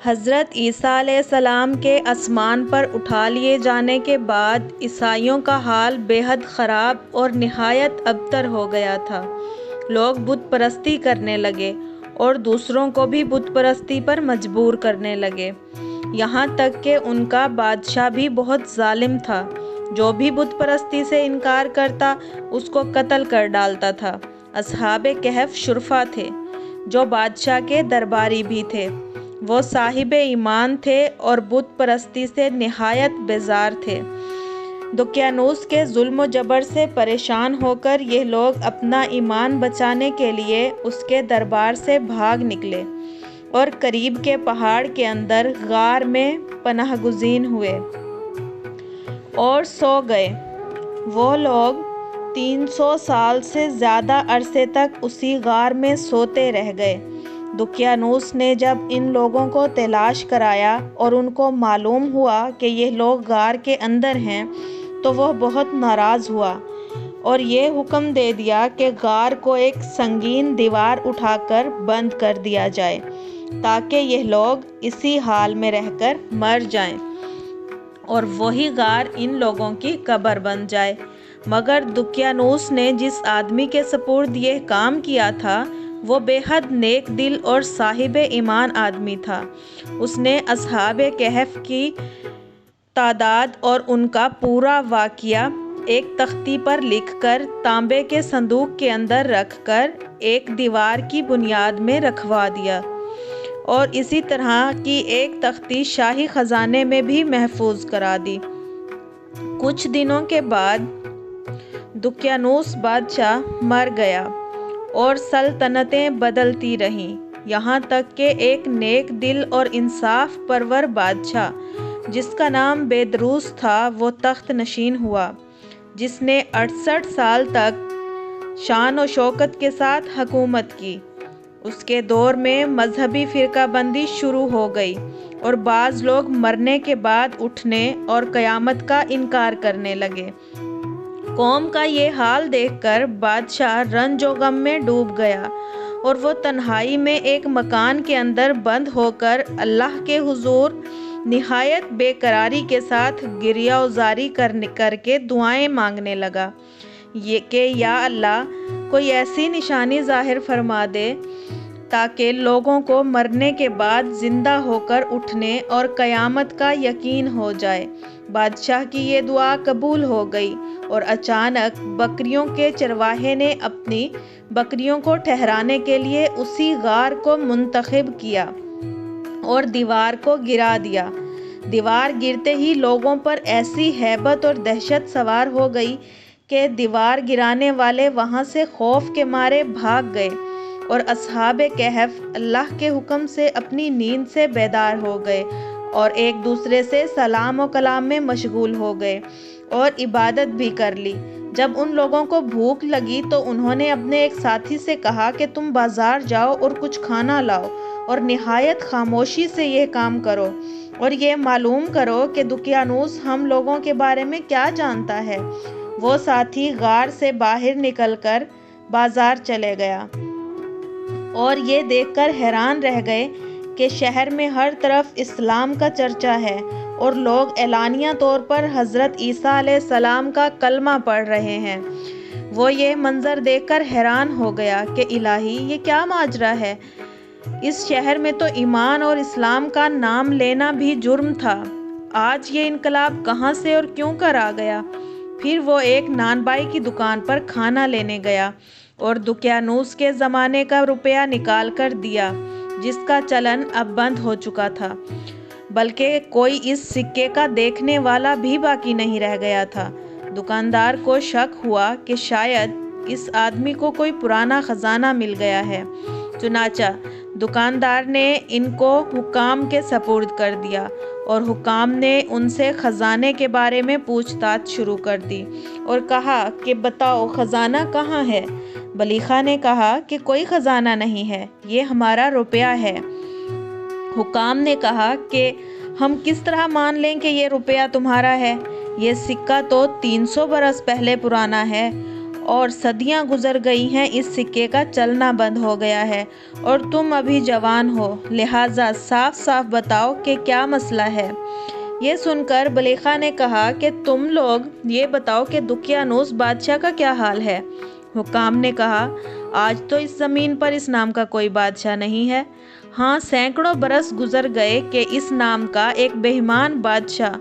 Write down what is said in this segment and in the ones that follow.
حضرت عیسیٰ علیہ السلام کے آسمان پر اٹھا لیے جانے کے بعد عیسائیوں کا حال بے حد خراب اور نہایت ابتر ہو گیا تھا۔ لوگ بت پرستی کرنے لگے اور دوسروں کو بھی بت پرستی پر مجبور کرنے لگے، یہاں تک کہ ان کا بادشاہ بھی بہت ظالم تھا۔ جو بھی بت پرستی سے انکار کرتا اس کو قتل کر ڈالتا تھا۔ اصحاب کہف شرفا تھے جو بادشاہ کے درباری بھی تھے۔ وہ صاحب ایمان تھے اور بت پرستی سے نہایت بیزار تھے۔ دقیانوس کے ظلم و جبر سے پریشان ہو کر یہ لوگ اپنا ایمان بچانے کے لیے اس کے دربار سے بھاگ نکلے اور قریب کے پہاڑ کے اندر غار میں پناہ گزین ہوئے اور سو گئے۔ وہ لوگ 300 سال سے زیادہ عرصے تک اسی غار میں سوتے رہ گئے۔ دقیانوس نے جب ان لوگوں کو تلاش کرایا اور ان کو معلوم ہوا کہ یہ لوگ غار کے اندر ہیں تو وہ بہت ناراض ہوا اور یہ حکم دے دیا کہ غار کو ایک سنگین دیوار اٹھا کر بند کر دیا جائے تاکہ یہ لوگ اسی حال میں رہ کر مر جائیں اور وہی غار ان لوگوں کی قبر بن جائے۔ مگر دقیانوس نے جس آدمی کے سپرد یہ کام کیا تھا وہ بے حد نیک دل اور صاحب ایمان آدمی تھا۔ اس نے اصحاب کہف کی تعداد اور ان کا پورا واقعہ ایک تختی پر لکھ کر تانبے کے صندوق کے اندر رکھ کر ایک دیوار کی بنیاد میں رکھوا دیا اور اسی طرح کی ایک تختی شاہی خزانے میں بھی محفوظ کرا دی۔ کچھ دنوں کے بعد دقیانوس بادشاہ مر گیا اور سلطنتیں بدلتی رہیں، یہاں تک کہ ایک نیک دل اور انصاف پرور بادشاہ جس کا نام بیدروس تھا وہ تخت نشین ہوا، جس نے 68 سال تک شان و شوکت کے ساتھ حکومت کی۔ اس کے دور میں مذہبی فرقہ بندی شروع ہو گئی اور بعض لوگ مرنے کے بعد اٹھنے اور قیامت کا انکار کرنے لگے۔ قوم کا یہ حال دیکھ کر بادشاہ رنج و غم میں ڈوب گیا اور وہ تنہائی میں ایک مکان کے اندر بند ہو کر اللہ کے حضور نہایت بے قراری کے ساتھ گریہ وزاری کر کے دعائیں مانگنے لگا کہ یا اللہ کوئی ایسی نشانی ظاہر فرما دے تاکہ لوگوں کو مرنے کے بعد زندہ ہو کر اٹھنے اور قیامت کا یقین ہو جائے۔ بادشاہ کی یہ دعا قبول ہو گئی اور اچانک بکریوں کے چرواہے نے اپنی بکریوں کو ٹھہرانے کے لیے اسی غار کو منتخب کیا اور دیوار کو گرا دیا۔ دیوار گرتے ہی لوگوں پر ایسی ہیبت اور دہشت سوار ہو گئی کہ دیوار گرانے والے وہاں سے خوف کے مارے بھاگ گئے اور اصحاب کہف اللہ کے حکم سے اپنی نیند سے بیدار ہو گئے اور ایک دوسرے سے سلام و کلام میں مشغول ہو گئے اور عبادت بھی کر لی۔ جب ان لوگوں کو بھوک لگی تو انہوں نے اپنے ایک ساتھی سے کہا کہ تم بازار جاؤ اور کچھ کھانا لاؤ اور نہایت خاموشی سے یہ کام کرو اور یہ معلوم کرو کہ دقیانوس ہم لوگوں کے بارے میں کیا جانتا ہے۔ وہ ساتھی غار سے باہر نکل کر بازار چلے گیا اور یہ دیکھ کر حیران رہ گئے کہ شہر میں ہر طرف اسلام کا چرچا ہے اور لوگ اعلانیہ طور پر حضرت عیسیٰ علیہ السلام کا کلمہ پڑھ رہے ہیں۔ وہ یہ منظر دیکھ کر حیران ہو گیا کہ الہی یہ کیا ماجرا ہے، اس شہر میں تو ایمان اور اسلام کا نام لینا بھی جرم تھا، آج یہ انقلاب کہاں سے اور کیوں کر آ گیا۔ پھر وہ ایک نان بائی کی دکان پر کھانا لینے گیا اور دقیانوس کے زمانے کا روپیہ نکال کر دیا جس کا چلن اب بند ہو چکا تھا، بلکہ کوئی اس سکے کا دیکھنے والا بھی باقی نہیں رہ گیا تھا۔ دکاندار کو شک ہوا کہ شاید اس آدمی کو کوئی پرانا خزانہ مل گیا ہے، چنانچہ دکاندار نے ان کو حکام کے سپرد کر دیا اور حکام نے ان سے خزانے کے بارے میں پوچھ تاچھ شروع کر دی اور کہا کہ بتاؤ خزانہ کہاں ہے۔ بلیخا نے کہا کہ کوئی خزانہ نہیں ہے، یہ ہمارا روپیہ ہے۔ حکام نے کہا کہ ہم کس طرح مان لیں کہ یہ روپیہ تمہارا ہے، یہ سکہ تو 300 برس پہلے پرانا ہے اور صدیاں گزر گئی ہیں، اس سکے کا چلنا بند ہو گیا ہے اور تم ابھی جوان ہو، لہٰذا صاف صاف بتاؤ کہ کیا مسئلہ ہے۔ یہ سن کر بلیخا نے کہا کہ تم لوگ یہ بتاؤ کہ دقیانوس بادشاہ کا کیا حال ہے۔ حکام نے کہا، آج تو اس زمین پر اس نام کا کوئی بادشاہ نہیں ہے۔ ہاں، سینکڑوں برس گزر گئے کہ اس نام کا ایک بے ایمان بادشاہ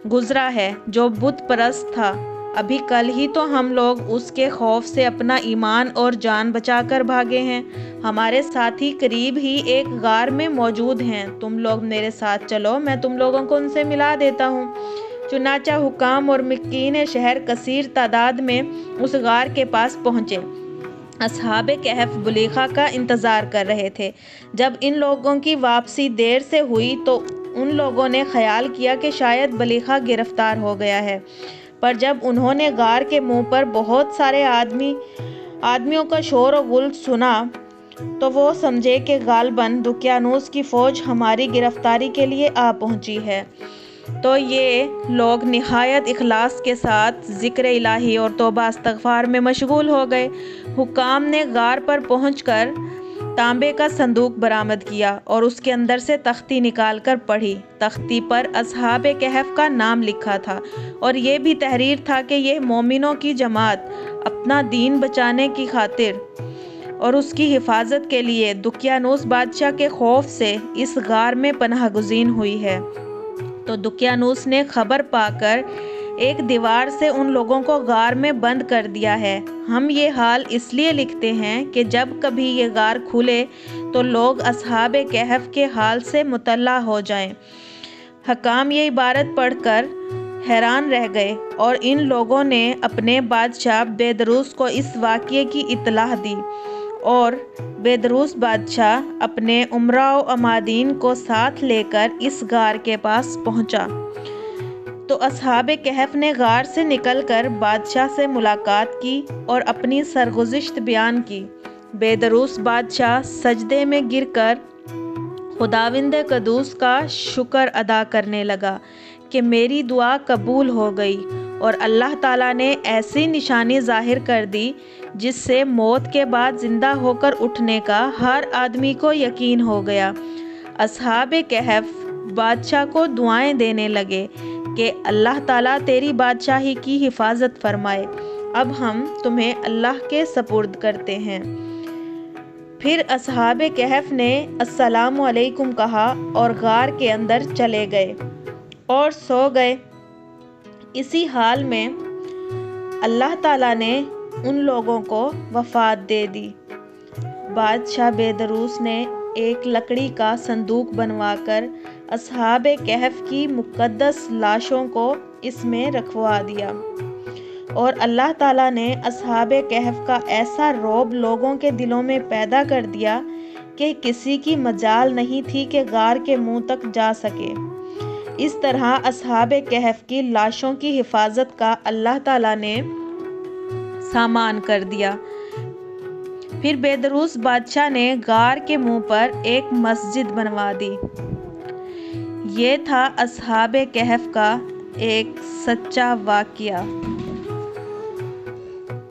گزرا ہے جو بت پرست تھا۔ ابھی کل ہی تو ہم لوگ اس کے خوف سے اپنا ایمان اور جان بچا کر بھاگے ہیں۔ ہمارے ساتھی قریب ہی ایک غار میں موجود ہیں، تم لوگ میرے ساتھ چلو، میں تم لوگوں کو ان سے ملا دیتا ہوں۔ چنانچہ حکام اور مکین شہر کثیر تعداد میں اس غار کے پاس پہنچے۔ اصحاب کہف بلیخا کا انتظار کر رہے تھے۔ جب ان لوگوں کی واپسی دیر سے ہوئی تو ان لوگوں نے خیال کیا کہ شاید بلیخا گرفتار ہو گیا ہے، پر جب انہوں نے غار کے منہ پر بہت سارے آدمیوں کا شور و غل سنا تو وہ سمجھے کہ غالباً دقیانوس کی فوج ہماری گرفتاری کے لیے آ پہنچی ہے۔ تو یہ لوگ نہایت اخلاص کے ساتھ ذکر الہی اور توبہ استغفار میں مشغول ہو گئے۔ حکام نے غار پر پہنچ کر تانبے کا صندوق برآمد کیا اور اس کے اندر سے تختی نکال کر پڑھی۔ تختی پر اصحاب کہف کا نام لکھا تھا اور یہ بھی تحریر تھا کہ یہ مومنوں کی جماعت اپنا دین بچانے کی خاطر اور اس کی حفاظت کے لیے دقیانوس بادشاہ کے خوف سے اس غار میں پناہ گزین ہوئی ہے۔ تو دقیانوس نے خبر پا کر ایک دیوار سے ان لوگوں کو غار میں بند کر دیا ہے۔ ہم یہ حال اس لیے لکھتے ہیں کہ جب کبھی یہ غار کھلے تو لوگ اصحاب کہف کے حال سے مطلع ہو جائیں۔ حکام یہ عبارت پڑھ کر حیران رہ گئے اور ان لوگوں نے اپنے بادشاہ بیدروس کو اس واقعے کی اطلاع دی اور بیدروس بادشاہ اپنے امراء و عمادین کو ساتھ لے کر اس غار کے پاس پہنچا۔ تو اصحاب کہف نے غار سے نکل کر بادشاہ سے ملاقات کی اور اپنی سرگزشت بیان کی۔ بیدروس بادشاہ سجدے میں گر کر خداوند قدوس کا شکر ادا کرنے لگا کہ میری دعا قبول ہو گئی اور اللہ تعالیٰ نے ایسی نشانی ظاہر کر دی جس سے موت کے بعد زندہ ہو کر اٹھنے کا ہر آدمی کو یقین ہو گیا۔ اصحاب کہف بادشاہ کو دعائیں دینے لگے کہ اللہ تعالیٰ تیری بادشاہی کی حفاظت فرمائے، اب ہم تمہیں اللہ کے سپرد کرتے ہیں۔ پھر اصحاب کہف نے السلام علیکم کہا اور غار کے اندر چلے گئے اور سو گئے۔ اسی حال میں اللہ تعالیٰ نے ان لوگوں کو وفات دے دی۔ بادشاہ بیدروس نے ایک لکڑی کا صندوق بنوا کر اصحاب کہف کی مقدس لاشوں کو اس میں رکھوا دیا اور اللہ تعالیٰ نے اصحاب کہف کا ایسا رعب لوگوں کے دلوں میں پیدا کر دیا کہ کسی کی مجال نہیں تھی کہ غار کے منہ تک جا سکے۔ اس طرح اصحاب کہف کی لاشوں کی حفاظت کا اللہ تعالیٰ نے سامان کر دیا۔ پھر بیدروس بادشاہ نے غار کے منہ پر ایک مسجد بنوا دی۔ یہ تھا اصحاب کہف کا ایک سچا واقعہ۔